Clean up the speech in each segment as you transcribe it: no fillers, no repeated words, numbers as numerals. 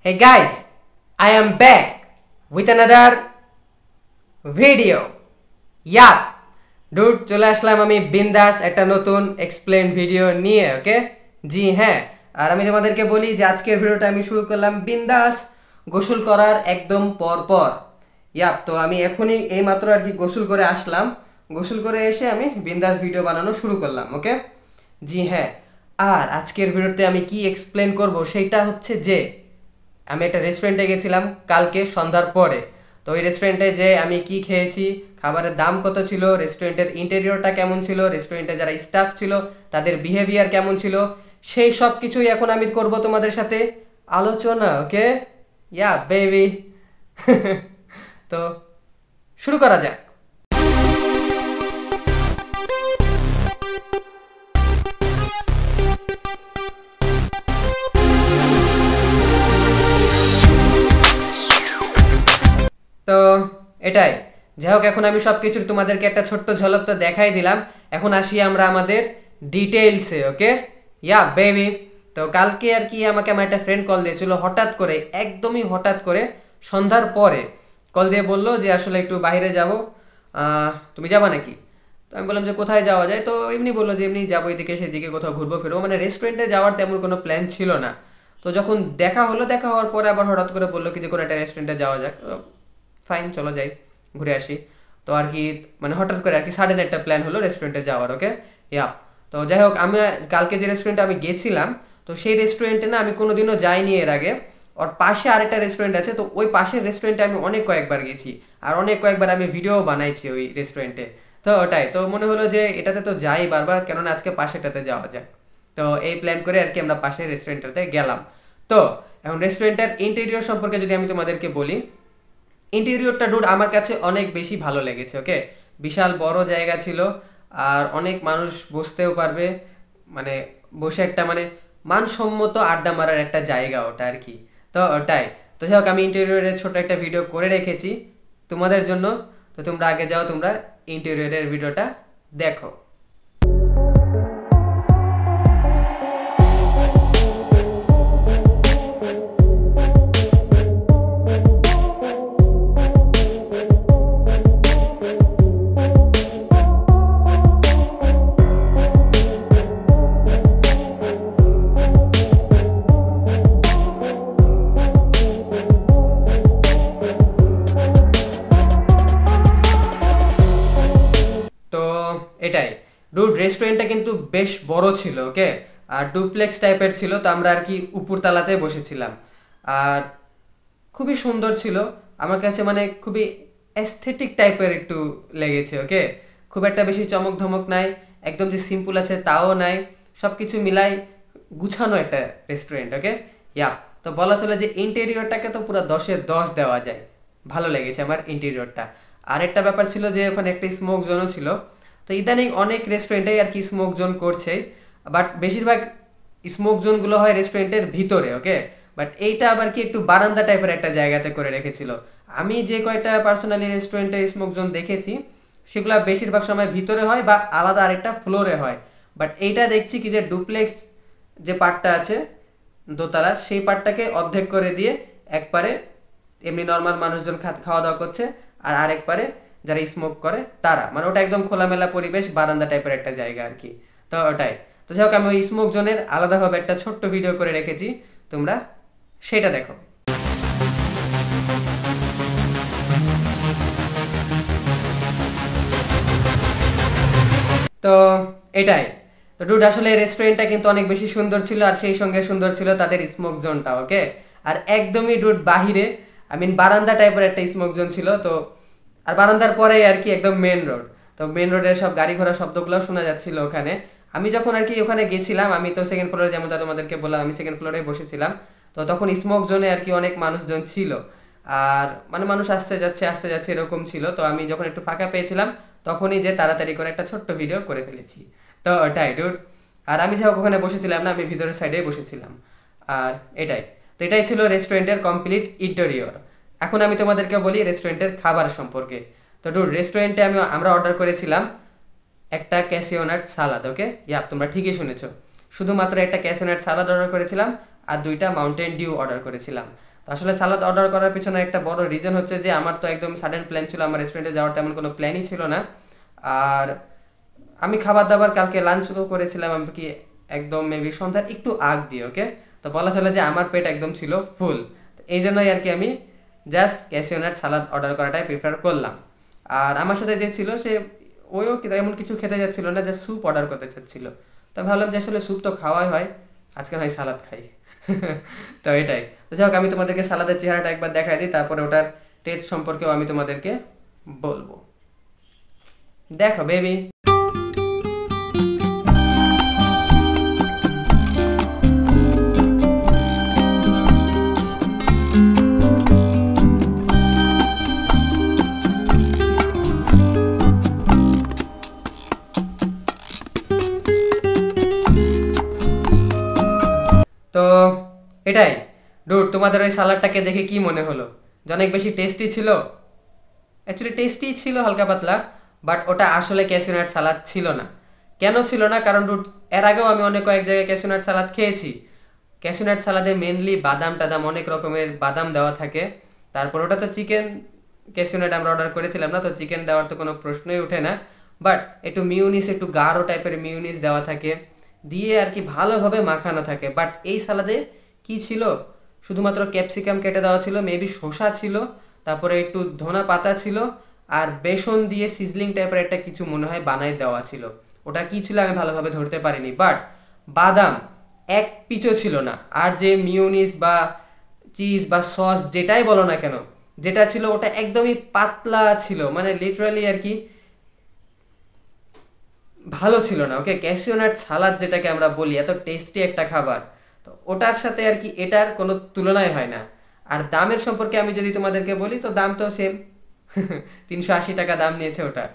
Hey guys, I am back with another video. Yup, dude, চলে আসলাম আমি বিন্দাস একটা নতুন এক্সপ্লেন ভিডিও নিয়ে, ওকে? জি হ্যাঁ, আর আমি তোমাদেরকে বলি যে আজকের ভিডিওটা আমি শুরু করলাম বিন্দাস গোসল করার একদম পর। ইয়াপ, তো আমি এখনই এইমাত্র আর কি গোসল করে আসলাম। গোসল করে এসে আমি বিন্দাস ভিডিও বানানো শুরু করলাম, ওকে? জি হ্যাঁ, আর আজকের ভিডিওতে আমি কি এক্সপ্লেন করব সেটা হচ্ছে যে আমি একটা রেস্টুরেন্টে গেছিলাম কালকে সন্ধ্যার পরে। তো ওই রেস্টুরেন্টে যে আমি কি খেয়েছি, খাবারের দাম কত ছিল, রেস্টুরেন্টের ইন্টেরিয়রটা কেমন ছিল, রেস্টুরেন্টে যারা স্টাফ ছিল তাদের বিহেভিয়ার কেমন ছিল, সেই সব কিছুই এখন আমি করব তোমাদের সাথে আলোচনা, ওকে? Yeah baby. তো শুরু করা যাক। তো এটাই, যাই হোক, এখন আমি সব কিছুর তোমাদেরকে একটা ছোট্ট ঝলক তো দেখাই দিলাম। এখন আসি আমরা আমাদের ডিটেইলসে, ওকে? Yeah baby. তো কালকে আর কি আমাকে আমার একটা ফ্রেন্ড কল দিয়েছিল হঠাৎ করে, একদমই হঠাৎ করে সন্ধ্যার পরে কল দিয়ে বললো যে আসলে একটু বাইরে যাব, তুমি যাবা নাকি? তো আমি বললাম যে কোথায় যাওয়া যায়, তো এমনি বললো যে এমনি যাবো এদিকে সেদিকে কোথাও ঘুরবো ফিরবো, মানে রেস্টুরেন্টে যাওয়ার তেমন কোনো প্ল্যান ছিল না। তো যখন দেখা হওয়ার পরে আবার হঠাৎ করে বললো কি যে কোনো একটা রেস্টুরেন্টে যাওয়া যাক। ফাইন, চলো যাই, ঘুরে আসি। তো আর কি মানে হঠাৎ করে আর কি সাডেন একটা প্ল্যান হলো রেস্টুরেন্টে যাওয়ার, ওকে? ইয়া, তো যাই হোক, আমি কালকে যে রেস্টুরেন্টে আমি গেছিলাম, তো সেই রেস্টুরেন্টে না আমি কোনোদিনও যাইনি এর আগে। ওর পাশে আরেকটা রেস্টুরেন্ট আছে, তো ওই পাশের রেস্টুরেন্টে আমি অনেক কয়েকবার গেছি, আর অনেক কয়েকবার আমি ভিডিও বানাইছি ওই রেস্টুরেন্টে। তো ওটাই, তো মনে হলো যে এটাতে তো যাই বারবার, কেননা আজকে পাশেটাতে যাওয়া যাক। তো এই প্ল্যান করে আর কি আমরা পাশের রেস্টুরেন্টটাতে গেলাম। তো এখন রেস্টুরেন্টের ইন্টেরিয়র সম্পর্কে যদি আমি তোমাদেরকে বলি, ইন্টেরিয়রটা ডুড আমার কাছে অনেক বেশি ভালো লেগেছে, ওকে? বিশাল বড় জায়গা ছিল, আর অনেক মানুষ বসতেও পারবে, মানে বসে একটা মানে মানসম্মত আড্ডা মারার একটা জায়গা ওটা আর কি। তো ওটাই, তো যাই হোক, আমি ইন্টেরিয়রের ছোট একটা ভিডিও করে রেখেছি তোমাদের জন্য। তো তোমরা আগে যাও, তোমরা ইন্টেরিয়রের ভিডিওটা দেখো। এটাই ডুড, রেস্টুরেন্টটা কিন্তু বেশ বড় ছিল, ওকে? আর ডুপ্লেক্স টাইপের ছিল, তো আমরা আর কি উপরতলাতে বসেছিলাম। আর খুবই সুন্দর ছিল আমার কাছে, মানে খুবই অ্যাস্থেটিক টাইপের একটু লেগেছে, ওকে? খুব একটা বেশি চমক ধমক নাই, একদম যে সিম্পল আছে তাও নাই, সব কিছু মিলাই গুছানো একটা রেস্টুরেন্ট, ওকে? ইয়া, তো বলা চলে যে ইন্টেরিয়রটাকে তো পুরো 10-এ 10 দেওয়া যায়। ভালো লেগেছে আমার ইন্টেরিয়রটা। আরেকটা ব্যাপার ছিল যে ওখানে একটা স্মোক জোনও ছিল। তো ইদানিং অনেক রেস্টুরেন্টেই আর কি স্মোক জোন করছে, বাট বেশিরভাগ স্মোক জোনগুলো হয় রেস্টুরেন্টের ভিতরে, ওকে? বাট এইটা আবার কি একটু বারান্দা টাইপের একটা জায়গাতে করে রেখেছিল। আমি যে কয়টা পার্সোনালি রেস্টুরেন্টে স্মোক জোন দেখেছি সেগুলো বেশিরভাগ সময় ভিতরে হয় বা আলাদা আরেকটা ফ্লোরে হয়। বাট এইটা দেখছি কি যে ডুপ্লেক্স যে পার্টটা আছে দোতলার, সেই পার্টটাকে অর্ধেক করে দিয়ে একবারে এমনি নর্মাল মানুষজন খাওয়া দাওয়া করছে, আর আরেক পারে যারা স্মোক করে তারা, মানে ওটা একদম খোলামেলা পরিবেশ, বারান্দা টাইপের একটা জায়গা আর কি। তো ওটাই, তো যাই হোক, আমি ওই স্মোক জোনের আলাদাভাবে একটা ছোট্ট ভিডিও করে রেখেছি, তোমরা সেটা দেখো। তো এটাই, তো ডুড আসলে রেস্টুরেন্টটা কিন্তু অনেক বেশি সুন্দর ছিল, আর সেই সঙ্গে সুন্দর ছিল তাদের স্মোক জোনটা, ওকে? আর একদমই ডুড বাহিরে, আই মিন বারান্দা টাইপের একটা স্মোক জোন ছিল। তো আর বারান্দার পরে আর কি একদম মেন রোড, তো মেন রোডের সব গাড়ি ঘোড়া শব্দগুলো শোনা যাচ্ছিল ওখানে। আমি যখন আর কি ওখানে গেছিলাম, আমি তো সেকেন্ড ফ্লোরে, যেমন তোমাদেরকে বললাম আমি সেকেন্ড ফ্লোরে বসেছিলাম। তো তখন স্মোক জোনে আর কি অনেক মানুষজন ছিল, আর মানে মানুষ আসতে যাচ্ছে এরকম ছিল। তো আমি যখন একটু ফাঁকা পেয়েছিলাম তখনই যে তাড়াতাড়ি করে একটা ছোট্ট ভিডিও করে ফেলেছি। তো ওটাই ডুড, আর আমি যখন ওখানে বসেছিলাম না, আমি ভিতরের সাইডে বসেছিলাম। আর এটাই, তো এটাই ছিল রেস্টুরেন্টের কমপ্লিট ইন্টেরিয়র। এখন আমি তোমাদেরকে বলি রেস্টুরেন্টের খাবার সম্পর্কে। তো ডুড, রেস্টুরেন্টে আমরা অর্ডার করেছিলাম একটা ক্যাসিওনাট সালাদ, ওকে? ইয়াপ, তোমরা ঠিকই শুনেছো, শুধুমাত্র একটা ক্যাসিওনাট সালাদ অর্ডার করেছিলাম, আর 2টা মাউন্টেন ডিউ অর্ডার করেছিলাম। তো আসলে সালাদ অর্ডার করার পিছনে একটা বড় রিজন হচ্ছে যে আমার তো একদম সাডেন প্ল্যান ছিল, আমার রেস্টুরেন্টে যাওয়ার তেমন কোনো প্ল্যানই ছিল না। আর আমি খাবার দাবার কালকে লাঞ্চও করেছিলাম আমি কি একদম মেবি সন্ধ্যার একটু আগ দিয়ে, ওকে। তো বলা চলে যে আমার পেট একদম ছিল ফুল, এই জন্যই আর কি আমি জাস্ট ক্যাসিও নাট সালাদ অর্ডার করাটাই প্রিফার করলাম। আর আমার সাথে যে ছিল সে ওইও এমন কিছু খেতে যাচ্ছিল না, যে স্যুপ অর্ডার করতে চাচ্ছিল। তো ভাবলাম যে আসলে স্যুপ তো খাওয়াই হয়, আজকে হয় সালাদ খাই। তো এটাই। তো যাই হোক, আমি তোমাদেরকে সালাদের চেহারাটা একবার দেখাই দিই, তারপরে ওটার টেস্ট সম্পর্কেও আমি তোমাদেরকে বলবো। দেখো বেবি। তো এটাই ডুড, তোমাদের ওই সালাডটাকে দেখে কি মনে হলো? যে অনেক বেশি টেস্টি ছিল? অ্যাকচুয়ালি টেস্টি ছিল হালকা পাতলা, বাট ওটা আসলে ক্যাসিও নাট সালাদ ছিল না। কেন ছিল না? কারণ ডুড, এর আগেও আমি অনেক কয়েক জায়গায় ক্যাসিও নাট সালাদ খেয়েছি। ক্যাসিও নাট সালাদে মেনলি বাদাম টাদাম অনেক রকমের বাদাম দেওয়া থাকে। তারপর ওটা তো চিকেন ক্যাসিও নাট আমরা অর্ডার করেছিলাম না, তো চিকেন দেওয়ার তো কোনো প্রশ্নই ওঠে না। বাট একটু মিউনিস, একটু গাঢ় টাইপের মিউনিস দেওয়া থাকে, দিয়ে আর কি ভালোভাবে মাখানো থাকে। বাট এই সালাদে কি ছিল? শুধুমাত্র ক্যাপসিকাম কেটে দেওয়া ছিল, মেবি শসা ছিল, তারপরে একটু ধনা পাতা ছিল, আর বেসন দিয়ে সিজলিং টাইপের একটা কিছু মনে হয় বানাই দেওয়া ছিল। ওটা কি ছিল আমি ভালোভাবে ধরতে পারিনি, বাট বাদাম এক পিচও ছিল না। আর যে মিউনিস বা চিজ বা সস যেটাই বলো না কেন, যেটা ছিল ওটা একদমই পাতলা ছিল, মানে লিটারালি আর কি ভালো ছিল না, ওকে। ক্যাসিও নাট সালাদ যেটাকে আমরা বলি, এত টেস্টি একটা খাবার, তো ওটার সাথে আর কি এটার কোনো তুলনাই হয় না। আর দামের সম্পর্কে আমি যদি তোমাদেরকে বলি, তো দাম তো সেম। 380 টাকা দাম নিয়েছে ওটার।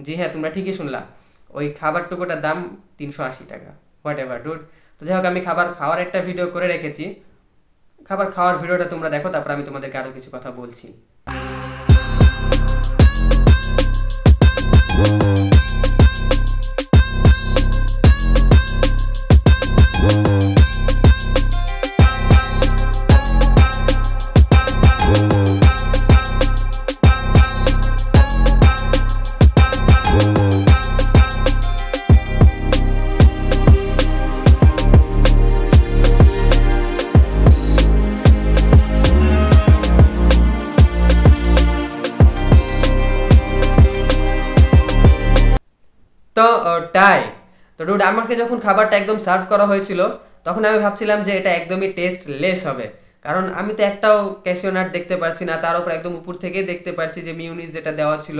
জি হ্যাঁ, তোমরা ঠিকই শুনলা, ওই খাবার টুকুটার দাম 380 টাকা। What ever dude. তো যাই হোক, আমি খাবার খাওয়ার একটা ভিডিও করে রেখেছি, খাবার খাওয়ার ভিডিওটা তোমরা দেখো, তারপর আমি তোমাদেরকে আরও কিছু কথা বলছি। তো ওটাই তো ডুড, আমাকে যখন খাবারটা একদম সার্ভ করা হয়েছিল, তখন আমি ভাবছিলাম যে এটা একদমই টেস্টলেস হবে, কারণ আমি তো একটাও ক্যাসিও নাট দেখতে পারছি না। তার উপর একদম উপর থেকে দেখতে পারছি যে মিউনিস যেটা দেওয়া ছিল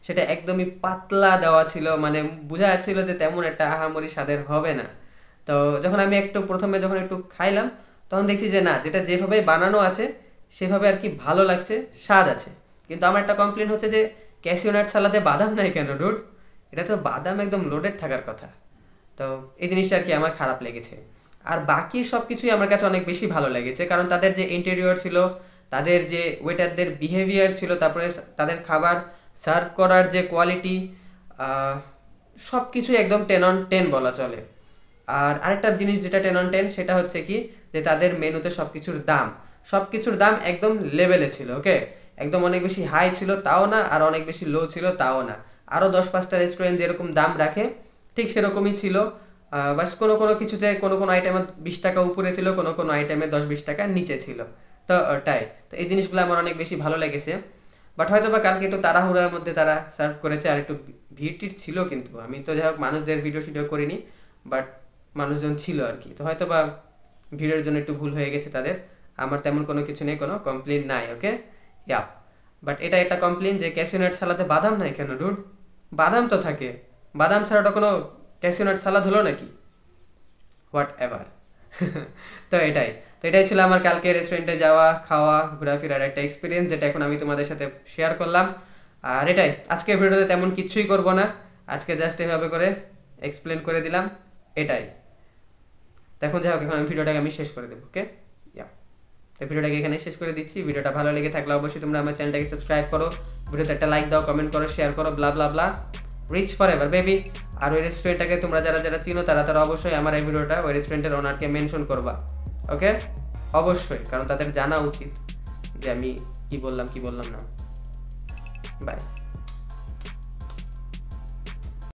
সেটা একদমই পাতলা দেওয়া ছিল, মানে বোঝা যাচ্ছিল যে তেমন একটা আহামরি স্বাদের হবে না। তো যখন আমি প্রথমে যখন একটু খাইলাম, তখন দেখছি যে না, যেটা যেভাবে বানানো আছে সেভাবে আর কি ভালো লাগছে, স্বাদ আছে। কিন্তু আমার একটা কমপ্লেন হচ্ছে যে ক্যাসিও নাট সালাদে বাদাম নাই কেন ডুড? এটা তো বাদাম একদম লোডেড থাকার কথা। তো এই জিনিসটা আর কি আমার খারাপ লেগেছে। আর বাকি সব কিছুই আমার কাছে অনেক বেশি ভালো লেগেছে, কারণ তাদের যে ইন্টেরিয়র ছিল, তাদের যে ওয়েটারদের বিহেভিয়ার ছিল, তারপরে তাদের খাবার সার্ভ করার যে কোয়ালিটি, সব কিছুই একদম 10/10 বলা চলে। আর আরেকটা জিনিস যেটা 10/10, সেটা হচ্ছে কি যে তাদের মেনুতে সব কিছুর দাম একদম লেভেলে ছিল, ওকে। একদম অনেক বেশি হাই ছিল তাও না, আর অনেক বেশি লো ছিল তাও না। আরও 10-5টা রেস্টুরেন্ট যেরকম দাম রাখে ঠিক সেরকমই ছিল। বাস কোনো কোনো কিছুতে কোনো কোনো আইটেমে 20 টাকা উপরে ছিল, কোনো কোনো আইটেমে 10-20 টাকা নিচে ছিল। তো ওটাই, তো এই জিনিসগুলো আমার অনেক বেশি ভালো লেগেছে। বাট হয়তো বা কালকে একটু তাড়াহুড়ার মধ্যে তারা সার্ভ করেছে, আর একটু ভিড় টিড় ছিল। কিন্তু আমি তো যাই হোক মানুষদের ভিডিও করিনি, বাট মানুষজন ছিল আর কি, তো হয়তো বা ভিড়ের জন্য একটু ভুল হয়ে গেছে তাদের। আমার তেমন কোনো কিছু নেই, কোনো কমপ্লেন নাই, ওকে। ইয়া, বাট এটা একটা কমপ্লেন যে ক্যাসিও নাট সালাদে বাদাম নাই কেন ডুড? বাদাম তো থাকে, বাদাম ছাড়া ওটা কোনো ক্যাসিও নাট সালাদ হলো নাকি? What ever. তো এটাই ছিল আমার কালকে রেস্টুরেন্টে যাওয়া, খাওয়া, ঘোরাফেরার একটা এক্সপিরিয়েন্স, যেটা এখন আমি তোমাদের সাথে শেয়ার করলাম। আর এটাই, আজকে ভিডিওতে তেমন কিছুই করব না, আজকে জাস্ট এভাবে করে এক্সপ্লেন করে দিলাম, এটাই। এখন যাই হোক, এখন আমি ভিডিওটাকে শেষ করে দেবো, ওকে। তো ভিডিওটাকে এখানে শেষ করে দিচ্ছি। ভিডিওটা ভালো লেগে থাকলে অবশ্যই তোমরা আমার চ্যানেলটাকে সাবস্ক্রাইব করো, ভিডিওতে একটা লাইক দাও, কমেন্ট করো, শেয়ার করো, ব্লা ব্লা ব্লা, রিচ ফর এভার বেবি। আর ওই রেস্টুরেন্টটাকে তোমরা যারা যারা চিনো, তারা অবশ্যই আমার এই ভিডিওটা ওই রেস্টুরেন্টের ওনারকে মেনশন করবা, ওকে। অবশ্যই, কারণ তাদের জানা উচিত যে আমি কি বললাম না। বাই।